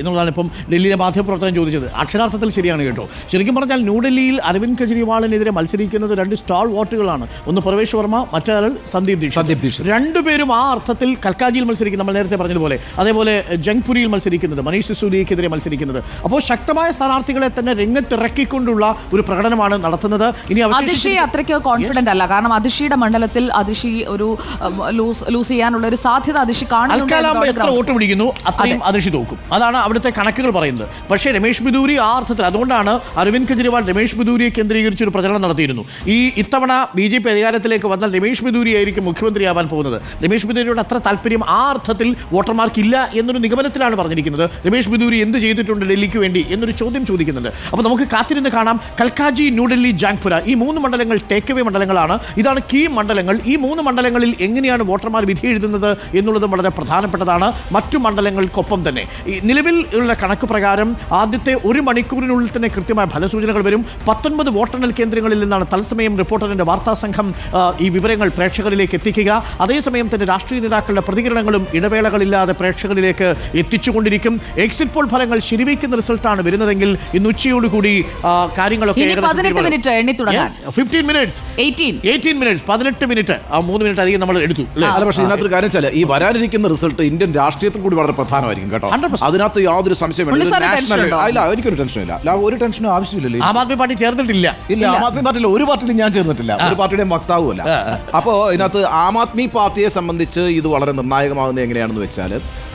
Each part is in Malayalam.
എന്നുള്ളതാണ് ഇപ്പം ഡൽഹിയിലെ മാധ്യമപ്രവർത്തകൻ ചോദിച്ചത്. അക്ഷരാർത്ഥത്തിൽ ശരിയാണ് കേട്ടോ. ശരിക്കും പറഞ്ഞാൽ ന്യൂഡൽഹിയിൽ അരവിന്ദ് കെജ്രിവാളിനെതിരെ മത്സരിക്കുന്നത് രണ്ട് സ്റ്റാൾ വോട്ടുകളാണ്. ഒന്ന് പ്രവേശ് വർമ്മ, മറ്റൊരാൾ സന്ദീപ് ദീക്ഷിത്. രണ്ടുപേരും ആ അർത്ഥത്തിൽ കൽക്കാജിയിൽ മത്സരിക്കുന്നത്, നമ്മൾ നേരത്തെ പറഞ്ഞതുപോലെ. അതേപോലെ ജംഗ്പുരിയിൽ മത്സരിക്കുന്നത്, മനീഷ് സിസോദിയക്കെതിരെ മത്സരിക്കുന്നത്. അപ്പോൾ ശക്തമായ സ്ഥാനാർത്ഥികളെ തന്നെ രംഗത്തിറക്കിക്കൊണ്ടുള്ള ഒരു പ്രകടനമാണ് നടത്തുന്നത്. ഇനി അതിഷി അത്രയ്ക്ക് കോൺഫിഡന്റ് അല്ല, കാരണം അതിഷിയുടെ മണ്ഡലത്തിൽ അതിഷി ഒരു ലൂസ് ചെയ്യാനുള്ള ഒരു സാധ്യത അതിഷി കാണുന്നുണ്ട്. എത്ര വോട്ട് പിടിക്കുന്നു അത്രയും അതിഷി തോക്കും. അതാണ് അവിടുത്തെ കണക്കുകൾ പറയുന്നത്. പക്ഷേ രമേഷ് ബിദൂരി ആ അർത്ഥത്തിൽ, അതുകൊണ്ടാണ് അരവിന്ദ് കെജ്രിവാൾ രമേഷ് ബിദൂരിയെ കേന്ദ്രീകരിച്ച് ഒരു പ്രചരണം നടത്തിയിരുന്നു. ഇത്തവണ BJP അധികാരത്തിലേക്ക് വന്നാൽ രമേഷ് ബിദൂരി ആയിരിക്കും മുഖ്യമന്ത്രിയാവാൻ പോകുന്നത്. രമേഷ് ബിദൂരിയോട് അത്ര താല്പര്യം ആ അർത്ഥത്തിൽ വോട്ടർമാർക്കില്ല എന്നൊരു നിഗമനത്തിലാണ് പറഞ്ഞിരിക്കുന്നത്. രമേഷ് ബിദൂരി എന്ത് ചെയ്തിട്ടുണ്ട് ഡൽഹിക്ക് വേണ്ടി എന്നൊരു ചോദ്യം ചോദിക്കുന്നുണ്ട്. അപ്പോൾ നമുക്ക് കാത്തിരുന്ന് കാണാം. കൽക്കാജി, ന്യൂഡൽഹി, ജാങ്പുര, ഈ 3 മണ്ഡലങ്ങൾ ടേക്ക് അവേ മണ്ഡലങ്ങളാണ്. ഇതാണ് കീ മണ്ഡലങ്ങൾ. ഈ 3 മണ്ഡലങ്ങളിൽ എങ്ങനെയാണ് വോട്ടർമാർ വിധി എഴുതുന്നത് എന്നുള്ളതും വളരെ പ്രധാനപ്പെട്ടതാണ്. മറ്റു മണ്ഡലങ്ങൾക്കൊപ്പം തന്നെ നിലവിൽ ഉള്ള കണക്ക് പ്രകാരം ആദ്യത്തെ 1 മണിക്കൂറിനുള്ളിൽ തന്നെ കൃത്യമായ ഫലസൂചനകൾ വരും. 19 വോട്ടെണ്ണൽ കേന്ദ്രങ്ങളിൽ നിന്നാണ് തത്സമയം റിപ്പോർട്ടറിന്റെ വാർത്താ സംഘം ഈ വിവരങ്ങൾ പ്രേക്ഷകരിലേക്ക് എത്തിക്കുക. അതേസമയം തന്നെ രാഷ്ട്രീയ നേതാക്കളുടെ പ്രതികരണങ്ങളും ഇടവേളകളില്ലാതെ പ്രേക്ഷകരിലേക്ക് എത്തിച്ചുകൊണ്ടിരിക്കും. എക്സിറ്റ് പോൾ ഫലങ്ങൾ ശരിവയ്ക്കുന്ന റിസൾട്ടാണ് വരുന്നതെങ്കിൽ ഇന്ന് ഉച്ചയോടുകൂടി കാര്യങ്ങളൊക്കെ 18 മിനിറ്റ് 3 മിനിറ്റ് അധികം നമ്മൾ എടുത്തു. പക്ഷേ ഇതിനകത്തൊരു കാര്യം വെച്ചാൽ ഈ വരാനിരിക്കുന്ന റിസൾട്ട് ഇന്ത്യൻ രാഷ്ട്രീയത്തിൽ കൂടി വളരെ പ്രധാനമായിരിക്കും കേട്ടോ. അതിനകത്ത് യാതൊരു സംശയമില്ല. എനിക്കൊരു ടെൻഷനില്ല, ഒരു ടെൻഷനും ആവശ്യമില്ലല്ലോ. ആം ആദ്മി പാർട്ടി ചേർന്നിട്ടില്ല. ഇല്ല, ആം ആദ്മി പാർട്ടിയിൽ ഒരു പാർട്ടിയിലും ഞാൻ ചേർന്നിട്ടില്ല, ഒരു പാർട്ടിയുടെ വക്താവുമല്ല. അപ്പോൾ ഇതിനകത്ത് ആം ആദ്മി പാർട്ടിയെ സംബന്ധിച്ച് ഇത് വളരെ നിർണായകമാകുന്നത് എങ്ങനെയാണെന്ന് വെച്ചാൽ,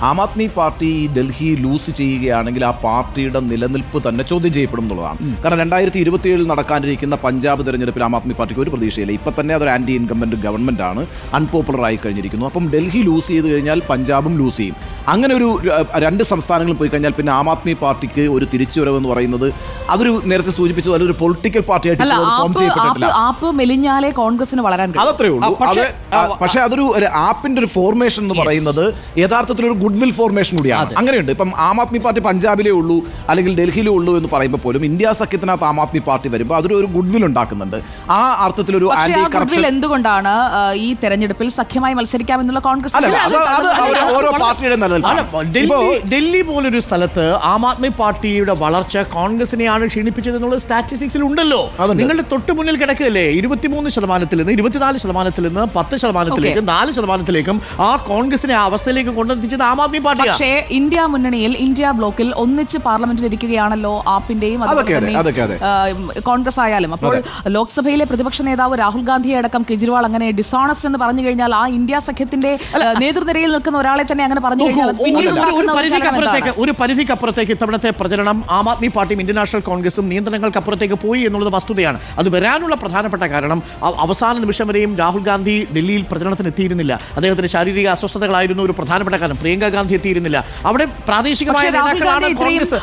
ആം ആദ്മി പാർട്ടി ഡൽഹി ലൂസ് ചെയ്യുകയാണെങ്കിൽ ആ പാർട്ടിയുടെ നിലനിൽപ്പ് തന്നെ ചോദ്യം ചെയ്യപ്പെടും എന്നുള്ളതാണ്. കാരണം 2027 നടക്കാനിരിക്കുന്ന പഞ്ചാബ് തെരഞ്ഞെടുപ്പിൽ ആം ആദ്മി പാർട്ടിക്ക് ഒരു പ്രതീക്ഷയില്ല. ഇപ്പം തന്നെ അതൊരു ആന്റി ഇൻകംബന്റ് ഗവൺമെന്റ് ആണ്, അൺപോപ്പുലർ ആയി കഴിഞ്ഞിരിക്കുന്നു. അപ്പം ഡൽഹി ലൂസ് ചെയ്ത് കഴിഞ്ഞാൽ പഞ്ചാബും ലൂസ് ചെയ്യും. അങ്ങനെ ഒരു 2 സംസ്ഥാനങ്ങളും പോയി കഴിഞ്ഞാൽ പിന്നെ ആം ആദ്മി പാർട്ടിക്ക് ഒരു തിരിച്ചുവരവ് എന്ന് പറയുന്നത് അതൊരു നേരത്തെ സൂചിപ്പിച്ചത് അതൊരു പൊളിറ്റിക്കൽ പാർട്ടിയായിട്ട് ഫോം ചെയ്യപ്പെട്ടിട്ടില്ല. അതത്രേ ഉള്ളൂ. പക്ഷേ അതൊരു ആപ്പിന്റെ ഒരു ഫോർമേഷൻ എന്ന് പറയുന്നത് യഥാർത്ഥത്തിൽ ഒരു ഗുഡ് വിൽ ഫോർമേഷൻ കൂടിയാണ്. അങ്ങനെയുണ്ട്. ഇപ്പം ആം ആദ്മി പാർട്ടി പഞ്ചാബിലേ ഉള്ളൂ അല്ലെങ്കിൽ ഡൽഹിയിലേ ഉള്ളൂ എന്ന് പറയുമ്പോൾ പോലും ഇന്ത്യ സഖ്യത്തിനകത്ത് ആം ആദ്മി പാർട്ടി വരുമ്പോൾ അതൊരു ഗുഡ് വിൽ ഉണ്ടാക്കുന്നുണ്ട്. ആ അർത്ഥത്തിലൊരു ആന്റി കറപ്ഷൻ എന്തുകൊണ്ടാണ് ഈ തെരഞ്ഞെടുപ്പിൽ സഖ്യമായി മത്സരിക്കാമെന്നുള്ള കോൺഗ്രസ് ഓരോ പാർട്ടിയുടെ ഡൽഹി പോലൊരു സ്ഥലത്ത് ആം ആദ്മി പാർട്ടിയുടെ വളർച്ച കോൺഗ്രസിനെയാണ് ക്ഷീണിപ്പിച്ചതെന്നുള്ള സ്റ്റാറ്റിസ്റ്റിക്സിൽ ഉണ്ടല്ലോ. നിങ്ങളുടെ തൊട്ട് മുന്നിൽ കിടക്കുകയല്ലേ 23% നിന്ന് 24% നിന്ന് 10%ലേക്കും 4%ലേക്കും ആ കോൺഗ്രസിനെ ആ അവസ്ഥയിലേക്ക് കൊണ്ടെത്തിച്ചത് ആം ആദ്മി പാർട്ടിയാണ്. പക്ഷേ ഇന്ത്യ മുന്നണിയിൽ, ഇന്ത്യ ബ്ലോക്കിൽ ഒന്നിച്ച് പാർലമെന്റിൽ ഇരിക്കുകയാണല്ലോ ആപ്പിന്റെയും കോൺഗ്രസ് ആയാലും. അപ്പോൾ ലോക്സഭയിലെ പ്രതിപക്ഷ നേതാവ് രാഹുൽ ഗാന്ധിയെ അടക്കം കെജ്രിവാൾ അങ്ങനെ ഡിസോണസ്റ്റ് എന്ന് പറഞ്ഞു കഴിഞ്ഞാൽ ആ ഇന്ത്യ സഖ്യത്തിന്റെ നേതൃനിരയിൽ നിൽക്കുന്ന ഒരാളെ തന്നെ അങ്ങനെ പറഞ്ഞു കഴിഞ്ഞാൽ ഒരു പരിധിക്കപ്പുറത്തേക്ക് ഇത്തവണത്തെ പ്രചരണം ആം ആദ്മി പാർട്ടിയും ഇന്ത്യൻ നാഷണൽ കോൺഗ്രസും നിയന്ത്രണങ്ങൾക്കപ്പുറത്തേക്ക് പോയി എന്നുള്ളത് വസ്തുതയാണ്. അത് വരാനുള്ള പ്രധാനപ്പെട്ട കാരണം അവസാന നിമിഷം വരെയും രാഹുൽ ഗാന്ധി ഡൽഹിയിൽ പ്രചരണത്തിന് എത്തിയിരുന്നില്ല. അദ്ദേഹത്തിന് ശാരീരിക അസ്വസ്ഥതകളായിരുന്നു ഒരു പ്രധാനപ്പെട്ട കാരണം. പ്രിയങ്ക ഗാന്ധി എത്തിയിരുന്നില്ല. അവിടെ പ്രാദേശികമായ നേതാക്കളാണ് കോൺഗ്രസ്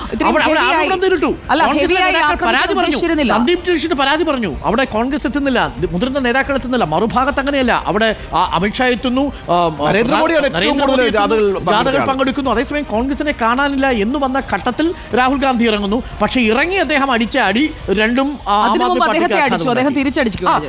സന്ദീപ് ദീക്ഷിത് പരാതി പറഞ്ഞു. അവിടെ കോൺഗ്രസ് എത്തുന്നില്ല, മുതിർന്ന നേതാക്കൾ എത്തുന്നില്ല. മറുഭാഗത്ത് അങ്ങനെയല്ല. അവിടെ അമിത്ഷാ എത്തുന്നു, നരേന്ദ്രമോദി ജാഥകൾ പങ്കെടുക്കുന്നു. അതേസമയം കോൺഗ്രസിനെ കാണാനില്ല എന്ന് വന്ന ഘട്ടത്തിൽ രാഹുൽ ഗാന്ധി ഇറങ്ങുന്നു. പക്ഷേ ഇറങ്ങി അദ്ദേഹം അടിച്ച അടി രണ്ടും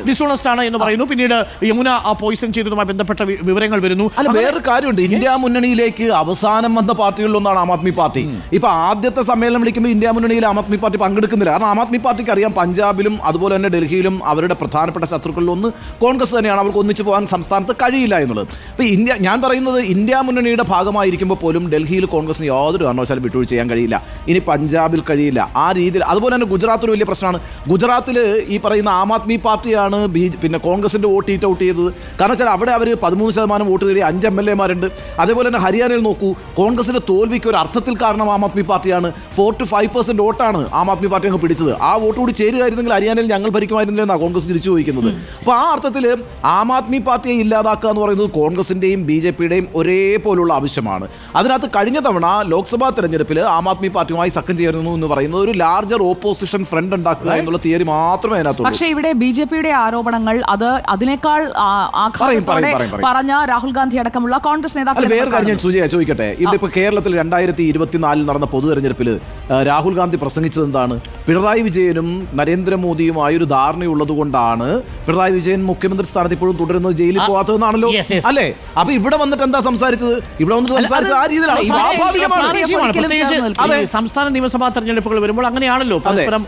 ഡിസോണസ്റ്റ് ആണ് എന്ന് പറയുന്നു. പിന്നീട് യമുന പോയിസൺ ചെയ്തതുമായി ബന്ധപ്പെട്ട വിവരങ്ങൾ വരുന്നു. വേറൊരു കാര്യമുണ്ട്, ഇന്ത്യ മുന്നണിയിലേക്ക് അവസാനം വന്ന പാർട്ടികളിലൊന്നാണ് ആം ആദ്മി പാർട്ടി. ഇപ്പൊ ആദ്യത്തെ സമ്മേളനം വിളിക്കുമ്പോൾ ഇന്ത്യ മുന്നണിയിൽ ആം ആദ്മി പാർട്ടി പങ്കെടുക്കുന്നില്ല. കാരണം ആം ആദ്മി പാർട്ടിക്ക് അറിയാം പഞ്ചാബിലും അതുപോലെ തന്നെ ഡൽഹിയിലും അവരുടെ പ്രധാനപ്പെട്ട ശത്രുക്കളിലൊന്ന് കോൺഗ്രസ് തന്നെയാണ്. അവർക്ക് ഒന്നിച്ചു പോകാൻ സംസ്ഥാനത്ത് കഴിയില്ല എന്നുള്ളത്. ഇപ്പൊ ഞാൻ പറയുന്നത് ഇന്ത്യ മുന്നണിയുടെ ഭാഗമായിരിക്കുമ്പോൾ പോലും ഡൽഹിയിൽ കോൺഗ്രസിന് യാതൊരു കാരണവശാലും വിട്ടുവീഴ്ച ചെയ്യാൻ കഴിയില്ല. ഇനി പഞ്ചാബിൽ കഴിയില്ല ആ രീതിയിൽ. അതുപോലെ തന്നെ ഗുജറാത്ത് ഒരു വലിയ പ്രശ്നമാണ്. ഗുജറാത്തിൽ ഈ പറയുന്ന ആം ആദ്മി പാർട്ടിയാണ് പിന്നെ കോൺഗ്രസിന്റെ വോട്ട് ഈറ്റ് ഔട്ട് ചെയ്തത്. കാരണം വെച്ചാൽ അവിടെ അവർ 13% വോട്ട് നേടിയ 5 MLA-മാരുണ്ട്. അതേപോലെ തന്നെ ഹരിയാനയിൽ നോക്കൂ, കോൺഗ്രസിന്റെ തോൽവിക്ക് ഒരു അർത്ഥത്തിൽ കാരണം ആം ആദ്മി പാർട്ടിയാണ്. 4 to 5% വോട്ടാണ് ആം ആദ്മി പാർട്ടി അങ്ങ് പിടിച്ചത്. ആ വോട്ട് കൂടി ചേരുകയായിരുന്നെങ്കിൽ ഹരിയാനയിൽ ഞങ്ങൾ ഭരിക്കുമായിരുന്നില്ല എന്നാണ് കോൺഗ്രസ് തിരിച്ചു ചോദിക്കുന്നത്. അപ്പോൾ ആ അർത്ഥത്തിൽ ആം ആദ്മി പാർട്ടിയെ ഇല്ലാതാക്കുക എന്ന് പറയുന്നത് കോൺഗ്രസിന്റെയും BJP-യുടെയും ഒരേപോലുള്ള ആവശ്യമാണ്. അതിനകത്ത് കഴിഞ്ഞ തവണ ലോക്സഭാ തെരഞ്ഞെടുപ്പിൽ ആം ആദ്മി പാർട്ടിയുമായി സഖ്യം ചേരുന്നു എന്ന് പറയുന്നത് ഒരു ലാർജർ ഓപ്പോസിഷൻ ഫ്രണ്ട് ഉണ്ടാക്കുക എന്നുള്ള തിയറി മാത്രമേ അതിനകത്തുള്ളൂ. പക്ഷേ ഇവിടെ BJP-യുടെ ആരോപണങ്ങൾ അതിനേക്കാൾ പറഞ്ഞ രാഹുൽ ഗാന്ധി അടക്കമുള്ള കോൺഗ്രസ് നേതാക്കൾ. വേറെ കാര്യം ഞാൻ ചോദിക്കട്ടെ, ഇവിടെ ഇപ്പൊ കേരളത്തിൽ 2024 നടന്ന പൊതു തെരഞ്ഞെടുപ്പിൽ രാഹുൽ ഗാന്ധി പ്രസംഗിച്ചത് എന്താണ്? പിണറായി വിജയനും നരേന്ദ്രമോദിയുമായ ഒരു ധാരണയുള്ളത് കൊണ്ടാണ് പിണറായി വിജയൻ മുഖ്യമന്ത്രി സ്ഥാനത്ത് ഇപ്പോഴും തുടരുന്നത്, ജയിലിൽ പോകാത്തതെന്നാണല്ലോ അല്ലേ? അപ്പൊ ഇവിടെ വന്നിട്ട് എന്താ സംസാരിച്ചത്? ഇവിടെ വന്നിട്ട് സംസാരിച്ചത് ആ രീതിയിലാണ്. സ്വാഭാവികമാണ്. പ്രാദേശികമാണ്. പ്രത്യേകിച്ച് ഈ സംസ്ഥാന നിയമസഭാ തെരഞ്ഞെടുപ്പുകൾ വരുമ്പോൾ അങ്ങനെയാണല്ലോ പരസ്പരം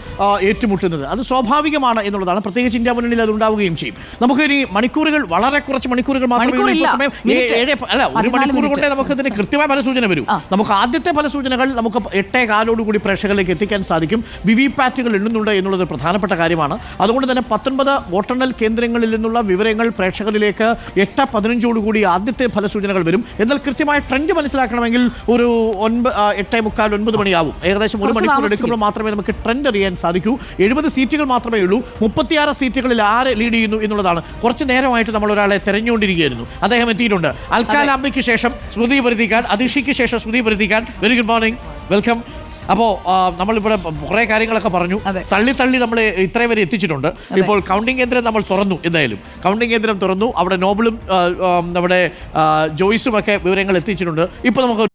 ഏറ്റുമുട്ടുന്നത്. അത് സ്വാഭാവികമാണ് എന്നുള്ളതാണ്. പ്രത്യേകിച്ച് ഇന്ത്യ മുന്നണിയിൽ അത് ഉണ്ടാവുകയും ചെയ്യും. നമുക്ക് ഇനി മണിക്കൂറുകൾ, വളരെ കുറച്ച് മണിക്കൂറുകൾ മാത്രമേ ഉള്ളൂ. ഇപ്പോൾ സമയം 1 മണിക്കൂർ കൊണ്ടേ നമുക്ക് ഇതിന് കൃത്യമായ ഫലസൂചന വരും. നമുക്ക് ആദ്യത്തെ ഫലസൂചനകൾ നമുക്ക് 8:15 പ്രേക്ഷകരിലേക്ക് എത്തിക്കാൻ സാധിക്കും. വിവിപാറ്റുകൾ എണ്ണുന്നുണ്ട് എന്നുള്ളത് പ്രധാനപ്പെട്ട കാര്യമാണ്. അതുകൊണ്ട് തന്നെ 19 വോട്ടെണ്ണൽ കേന്ദ്രങ്ങളിൽ നിന്നുള്ള വിവരങ്ങൾ പ്രേക്ഷകരിലേക്ക് 8:15 ആദ്യത്തെ ഫലസൂചനകൾ വരും. എന്നാൽ കൃത്യമായ ട്രെൻഡ് മനസ്സിലാക്കണമെങ്കിൽ ഒരു 8:45, 9 മണിയാവും. ഏകദേശം 1 മണിക്കൂർ എടുക്കുമ്പോൾ മാത്രമേ നമുക്ക് ട്രെൻഡ് അറിയാൻ സാധിക്കൂ. 70 സീറ്റുകൾ മാത്രമേ ഉള്ളൂ. 36 സീറ്റുകളിൽ ആര് ലീഡ് ചെയ്യുന്നു എന്നുള്ളതാണ്. കുറച്ച് നേരമായിട്ട് നമ്മൾ ഒരാളെ തെരഞ്ഞുകൊണ്ടിരിക്കുകയായിരുന്നു. അദ്ദേഹം എത്തിയിട്ടുണ്ട്. അൽക്കാലാംബയ്ക്ക് ശേഷം സ്മൃതി പരുത്തിക്കാൻ, അതിഷിക്ക് ശേഷം സ്മൃതി പരുത്തിക്കാൻ. Very good morning, welcome. അപ്പോൾ നമ്മളിവിടെ കുറേ കാര്യങ്ങളൊക്കെ പറഞ്ഞു, തള്ളി നമ്മൾ ഇത്രയും വരെ എത്തിച്ചിട്ടുണ്ട്. ഇപ്പോൾ കൗണ്ടിംഗ് കേന്ദ്രം നമ്മൾ തുറന്നു. എന്തായാലും കൗണ്ടിംഗ് കേന്ദ്രം തുറന്നു. അവിടെ നോബിളും നമ്മുടെ ജോയ്സും ഒക്കെ വിവരങ്ങൾ എത്തിച്ചിട്ടുണ്ട്. ഇപ്പോൾ നമുക്ക്